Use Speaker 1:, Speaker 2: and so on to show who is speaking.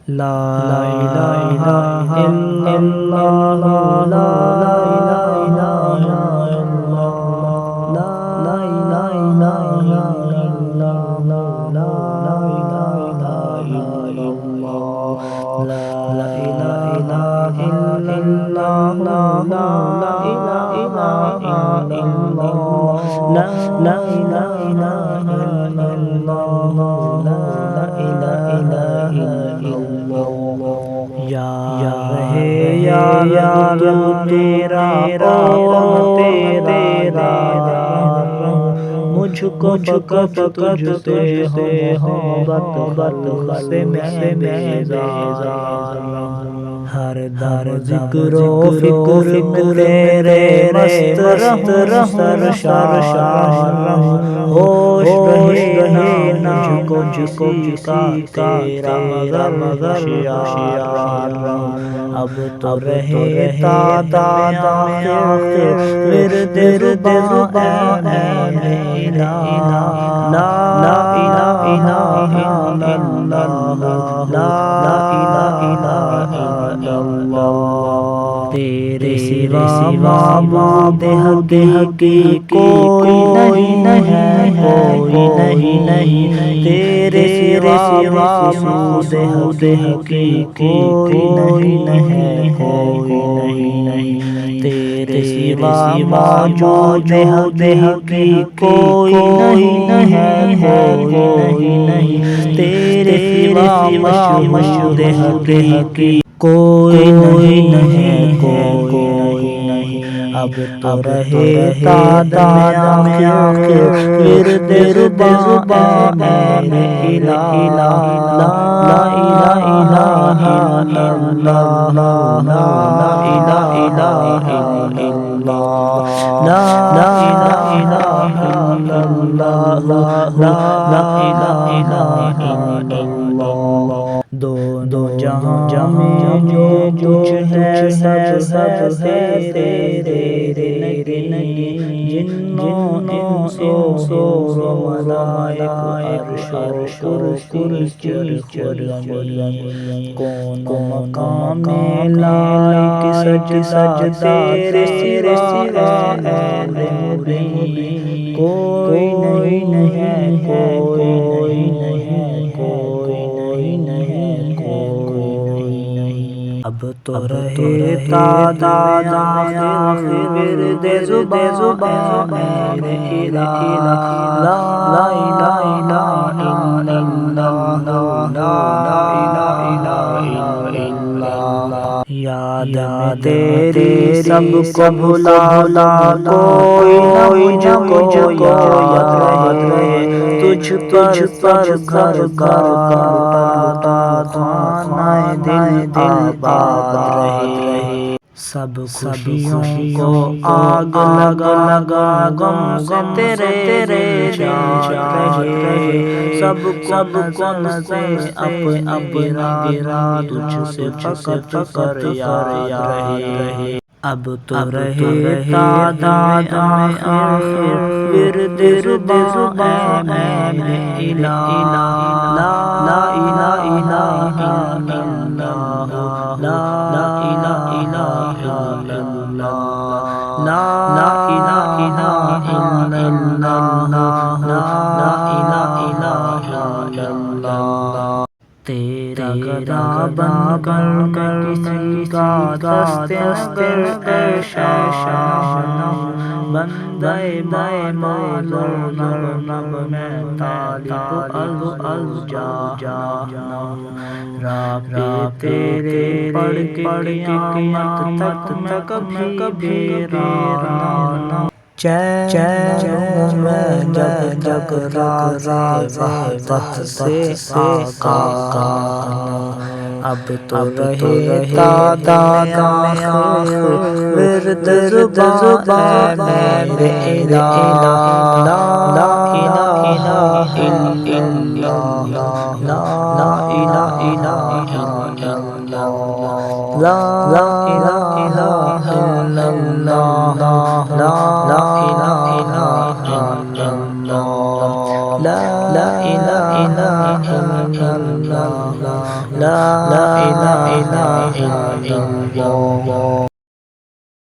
Speaker 1: لا الہ الا اللہ لا الہ الا اللہ لا الہ الا اللہ لا الہ الا اللہ لا الہ الا اللہ لا الہ الا اللہ لا الہ الا اللہ لا الہ الا یا رہے یا رب تیرا او تیرا مجھ کو بخش تجھ سے ہو محبت سے میں بیزار ہر در ذکر و فکر تیرے مست رہ سرشار ہوش رہے نا مجھ کو کسی کا تیرا مگر ہوشیار اب تو رہتا آخر ورد زبان اے لا الہ الا اللہ لا الہ الا اللہ تیرے سوا معبود حقیقی کوئی نہیں تیرے سوا معبود حقیقی کوئی نہیں تیرے سوا موجود حقیقی کوئی نہیں تیرے سوا مشہور حقیقی کوئی نہیں اب تو رہتا آخر ورد زبان اے لا الہ الا اللہ لا الہ الا اللہ لا الہ الا اللہ لا الہ الا اللہ دو جہاں میں جو کچھ ہے سب ہے تیرے نہیں جنوں انسو و ملائک عرش و کرسی کون مقام میں لائق سجدہ تیرے سوا اے مبین کوئی نہیں اب تو رہتا آخر ورد زبان اے لا الہ الا اللہ لا الہ الا اللہ یاد میں تیری سب کو بھلا کوئی مجھ کو یاد رہے تجھ پر گھر لوٹا خانہ دل آباد رہے سب خوشیوں کو آگ لگا غم سے تیرے جان رہے سب کو نظر اپنا گرا تجھ سے فقط یاد رہے اب تو رہتا آخر ورد زبان اے لا الہ الا اللہ لا الہ الا اللہ لا الہ الا اللہ لا الہ الا اللہ تیرا گدا بن کر کسی کا دست اے شان بندہ مال و نغم میں طالب الجانم راہ تیرے پڑھ کے قیامت میں کبھی بیران چین میں جگ راز وحدت سے آقا اب تو رہتا آخر ورد زبان اے لا الہ الا اللہ لا الہ الا اللہ لا الہ الا اللہ لا الہ الا اللہ لا لا إله إلا الله لا إله إلا الله